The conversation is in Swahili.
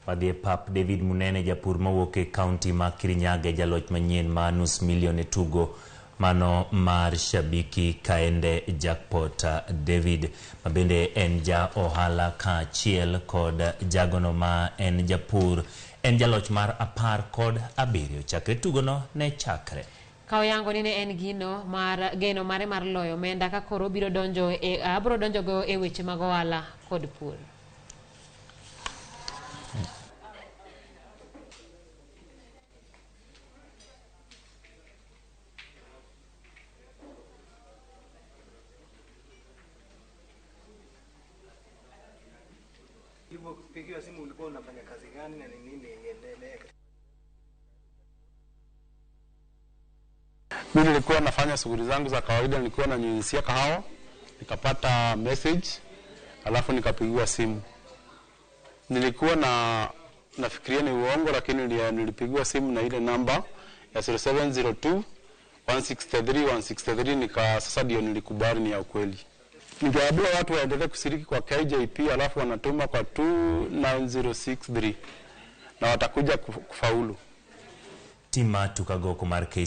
Wadhi pap David Munene japur mawuok e kaunti ma Kirinyaga jaloch manyien ma nus milion e tugo mano mar Shabiki Kaende Jackpot. David mabende en ja ohala ka chiel kod jagono ma en japur en jaloch mar 17 chakre tugono ne chakre. Kaoyango ni ne en geno mare mar loyo omenda ka koro biro donjo go e weche mag ohala kod pur. Hivyo kupigiwa simu ulikuwa unafanya kazi gani na nini iendelee? Mimi nilikuwa nafanya shughuli zangu za kawaida, nilikuwa nanyunyizia kahawa, nikapata message, alafu nikapigiwa simu. Nilikuwa nafikiria ni uongo, lakini nilipigiwa simu na ile namba ya 0702 163 sasa ndio nilikubali ni ya ukweli. Ningewaambia watu waendelee kushiriki kwa KJP, alafu wanatuma kwa 29063 na watakuja kufaulu. Tima tukagoko mar